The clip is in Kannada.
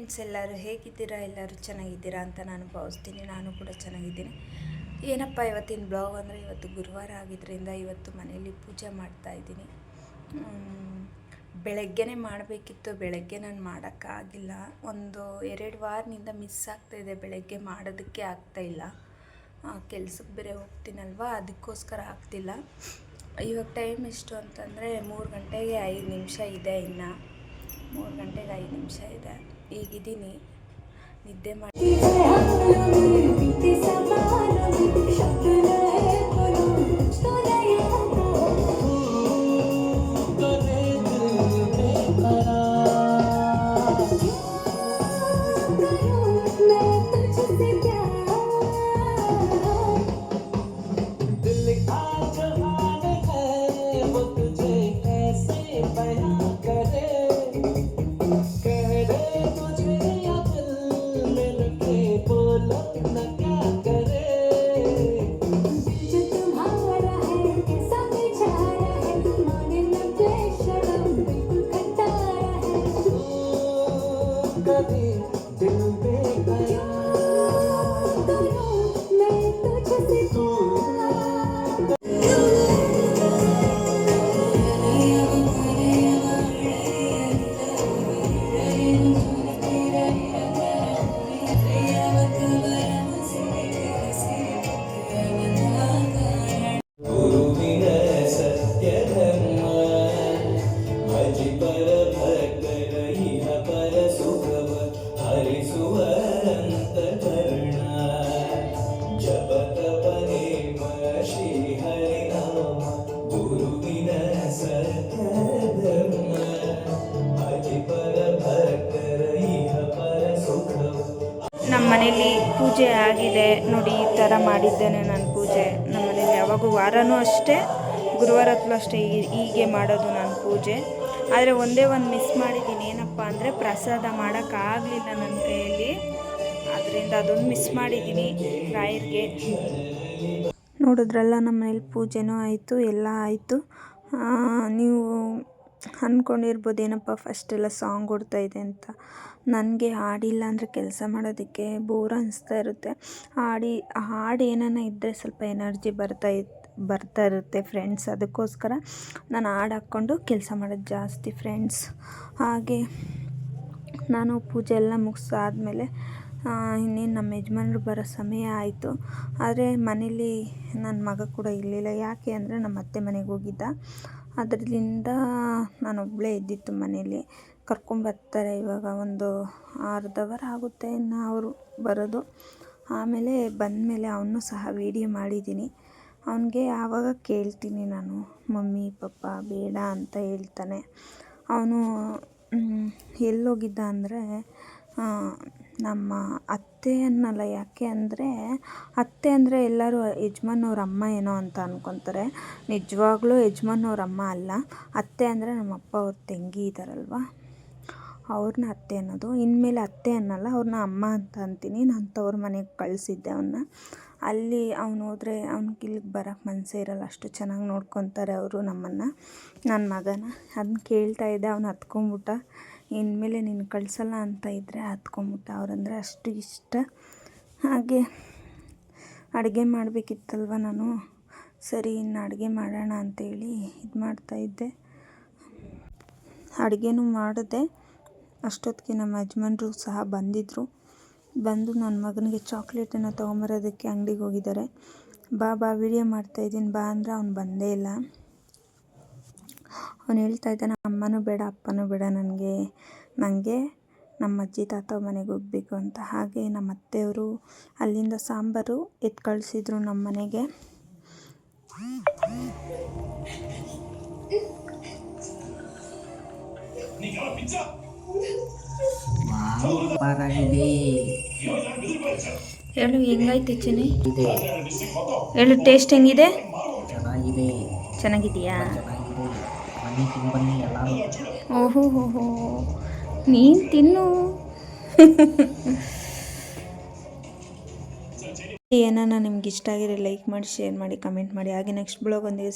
ಫ್ರೆಂಡ್ಸ್, ಎಲ್ಲರೂ ಹೇಗಿದ್ದೀರಾ? ಎಲ್ಲರೂ ಚೆನ್ನಾಗಿದ್ದೀರಾ ಅಂತ ನಾನು ಭಾವಿಸ್ತೀನಿ. ನಾನು ಕೂಡ ಚೆನ್ನಾಗಿದ್ದೀನಿ. ಏನಪ್ಪ ಇವತ್ತಿನ ಬ್ಲಾಗ್ ಅಂದರೆ, ಇವತ್ತು ಗುರುವಾರ ಆಗಿದ್ದರಿಂದ ಇವತ್ತು ಮನೆಯಲ್ಲಿ ಪೂಜೆ ಮಾಡ್ತಾಯಿದ್ದೀನಿ. ಬೆಳಗ್ಗೆನೇ ಮಾಡಬೇಕಿತ್ತು, ಬೆಳಗ್ಗೆ ನಾನು ಮಾಡೋಕ್ಕಾಗಿಲ್ಲ. 1-2 ವಾರದಿಂದ ಮಿಸ್ ಆಗ್ತಾಯಿದೆ, ಬೆಳಗ್ಗೆ ಮಾಡೋದಕ್ಕೆ ಆಗ್ತಾಯಿಲ್ಲ. ಕೆಲ್ಸಕ್ಕೆ ಬೇರೆ ಹೋಗ್ತೀನಲ್ವ, ಅದಕ್ಕೋಸ್ಕರ ಆಗ್ತಿಲ್ಲ. ಇವಾಗ ಟೈಮ್ ಎಷ್ಟು ಅಂತಂದರೆ 3 ಗಂಟೆಗೆ 5 ನಿಮಿಷ ಇದೆ. ಇನ್ನು 3 ಗಂಟೆಗೆ 5 ನಿಮಿಷ ಇದೆ. ಈಗಿದ್ದೀನಿ, ನಿದ್ದೆ ಮಾಡಿ ನಮ್ಮ ಮನೇಲಿ ಪೂಜೆ ಆಗಿದೆ ನೋಡಿ. ಈ ಥರ ಮಾಡಿದ್ದೇನೆ ನಾನು ಪೂಜೆ. ನಮ್ಮ ಮನೇಲಿ ಯಾವಾಗೂ ವಾರನೂ ಅಷ್ಟೇ, ಗುರುವಾರದಲ್ಲೂ ಅಷ್ಟೇ ಹೀಗೆ ಮಾಡೋದು ನಾನು ಪೂಜೆ. ಆದರೆ ಒಂದೇ ಒಂದು ಮಿಸ್ ಮಾಡಿದ್ದೀನಿ. ಏನಪ್ಪ ಅಂದರೆ ಪ್ರಸಾದ ಮಾಡೋಕ್ಕಾಗಲಿಲ್ಲ ನನ್ನ ಕೈಯಲ್ಲಿ, ಅದರಿಂದ ಅದೊಂದು ಮಿಸ್ ಮಾಡಿದ್ದೀನಿ ರಾಯರಿಗೆ. ನೋಡಿದ್ರಲ್ಲ, ನಮ್ಮ ಮನೇಲಿ ಪೂಜೆನೂ ಆಯಿತು, ಎಲ್ಲ ಆಯಿತು. ನೀವು ಅಂದ್ಕೊಂಡಿರ್ಬೋದು ಏನಪ್ಪ ಫಸ್ಟೆಲ್ಲ ಸಾಂಗ್ ಓಡ್ತಾಯಿದೆ ಅಂತ. ನನಗೆ ಹಾಡಿಲ್ಲ ಅಂದರೆ ಕೆಲಸ ಮಾಡೋದಕ್ಕೆ ಬೋರ್ ಅನಿಸ್ತಾ ಇರುತ್ತೆ. ಹಾಡು ಏನಾನ ಇದ್ದರೆ ಸ್ವಲ್ಪ ಎನರ್ಜಿ ಬರ್ತಾ ಇರುತ್ತೆ ಫ್ರೆಂಡ್ಸ್. ಅದಕ್ಕೋಸ್ಕರ ನಾನು ಹಾಡು ಹಾಕ್ಕೊಂಡು ಕೆಲಸ ಮಾಡೋದು ಜಾಸ್ತಿ ಫ್ರೆಂಡ್ಸ್. ಹಾಗೆ ನಾನು ಪೂಜೆ ಎಲ್ಲ ಮುಗಿಸಾದ್ಮೇಲೆ ಇನ್ನೇನು ನಮ್ಮ ಯಜಮಾನ್ರು ಬರೋ ಸಮಯ ಆಯಿತು. ಆದರೆ ಮನೇಲಿ ನನ್ನ ಮಗ ಕೂಡ ಇರಲಿಲ್ಲ. ಯಾಕೆ ಅಂದರೆ ನಮ್ಮ ಅತ್ತೆ ಮನೆಗೆ ಹೋಗಿದ್ದ. ಅದರಿಂದ ನಾನೊಬ್ಬಳೇ ಇದ್ದಿತ್ತು ಮನೇಲಿ. ಕರ್ಕೊಂಬರ್ತಾರೆ ಇವಾಗ ಒಂದು ಅರ್ಧ ಅವರ್ ಆಗುತ್ತೆ ಇನ್ನು ಅವರು ಬರೋದು. ಆಮೇಲೆ ಬಂದಮೇಲೆ ಅವನು ಸಹ ವೀಡಿಯೋ ಮಾಡಿದ್ದೀನಿ. ಅವನಿಗೆ ಆವಾಗ ಕೇಳ್ತೀನಿ ನಾನು, ಮಮ್ಮಿ ಪಪ್ಪ ಬೇಡ ಅಂತ ಹೇಳ್ತಾನೆ. ಅವನು ಎಲ್ಲೋಗಿದ್ದ ಅಂದರೆ ನಮ್ಮ ಅತ್ತೆ ಅನ್ನಲ್ಲ. ಯಾಕೆ ಅಂದರೆ ಅತ್ತೆ ಅಂದರೆ ಎಲ್ಲರೂ ಯಜಮಾನವ್ರ ಅಮ್ಮ ಏನೋ ಅಂತ ಅಂದ್ಕೊತಾರೆ. ನಿಜವಾಗ್ಲೂ ಯಜಮಾನವ್ರ ಅಮ್ಮ ಅಲ್ಲ. ಅತ್ತೆ ಅಂದರೆ ನಮ್ಮ ಅಪ್ಪ ಅವ್ರ ತಂಗಿ ಇದ್ದಾರಲ್ವ, ಅವ್ರನ್ನ ಅತ್ತೆ ಅನ್ನೋದು. ಇನ್ಮೇಲೆ ಅತ್ತೆ ಅನ್ನಲ್ಲ, ಅವ್ರನ್ನ ಅಮ್ಮ ಅಂತ ಅಂತೀನಿ. ನಾನು ತವ್ರ ಮನೆಗೆ ಕಳಿಸಿದ್ದೆ ಅವನ್ನ. ಅಲ್ಲಿ ಅವನು ಹೋದರೆ ಅವ್ನಿಗೆ ಇಲ್ಲಿಗೆ ಬರೋಕ್ಕೆ ಮನಸ್ಸೇ ಇರೋಲ್ಲ. ಅಷ್ಟು ಚೆನ್ನಾಗಿ ನೋಡ್ಕೊತಾರೆ ಅವರು ನಮ್ಮನ್ನು, ನನ್ನ ಮಗನ. ಅದನ್ನ ಕೇಳ್ತಾ ಇದ್ದೆ, ಅವ್ನು ಹತ್ಕೊಂಬಿಟ್ಟ. ಇನ್ಮೇಲೆ ನೀನು ಕಳಿಸಲ್ಲ ಅಂತ ಇದ್ದರೆ ಹತ್ಕೊಂಬಿಟ್ಟ. ಅವರಂದರೆ ಅಷ್ಟು ಇಷ್ಟ. ಹಾಗೆ ಅಡುಗೆ ಮಾಡಬೇಕಿತ್ತಲ್ವ ನಾನು. ಸರಿ, ಇನ್ನು ಅಡುಗೆ ಮಾಡೋಣ ಅಂತೇಳಿ ಇದು ಮಾಡ್ತಾಯಿದ್ದೆ. ಅಡುಗೆನೂ ಮಾಡಿದೆ. ಅಷ್ಟೊತ್ತಿಗೆ ನಮ್ಮ ಯಜಮಾನ್ರು ಸಹ ಬಂದಿದ್ದರು. ಬಂದು ನನ್ನ ಮಗನಿಗೆ ಚಾಕ್ಲೇಟನ್ನು ತೊಗೊಂಬರೋದಕ್ಕೆ ಅಂಗಡಿಗೆ ಹೋಗಿದ್ದಾರೆ. ಬಾ ವಿಡಿಯೋ ಮಾಡ್ತಾಯಿದ್ದೀನಿ ಬಾ ಅಂದರೆ ಅವ್ನು ಬಂದೇ ಇಲ್ಲ. ಅವನು ಹೇಳ್ತಾ ಇದ್ದಾನೆ, ಅಮ್ಮನೂ ಬೇಡ ಅಪ್ಪನೂ ಬೇಡ, ನನಗೆ ನಮ್ಮ ಅಜ್ಜಿ ತಾತ ಮನೆಗೆ ಹೋಗಬೇಕು ಅಂತ. ಹಾಗೆ ನಮ್ಮ ಅತ್ತೆಯವರು ಅಲ್ಲಿಂದ ಸಾಂಬಾರು ಎತ್ತು ಕಳಿಸಿದ್ರು ನಮ್ಮ ಮನೆಗೆ. ಹೇಳು, ಹೆಂಗಾಯ್ತು ಚೆನ್ನಿ? ಹೇಳು, ಟೇಸ್ಟ್ ಹೆಂಗಿದೆ? ಚೆನ್ನಾಗಿದೆಯಾ? ಓಹೋ ನೀನು ತಿನ್ನು. ಏನಾನ ನಿಮ್ಗೆ ಇಷ್ಟ ಆಗಿದ್ರೆ ಲೈಕ್ ಮಾಡಿ, ಶೇರ್ ಮಾಡಿ, ಕಮೆಂಟ್ ಮಾಡಿ. ಹಾಗೆ ನೆಕ್ಸ್ಟ್ ಬ್ಲಾಗ್ ಒಂದಿಗೆ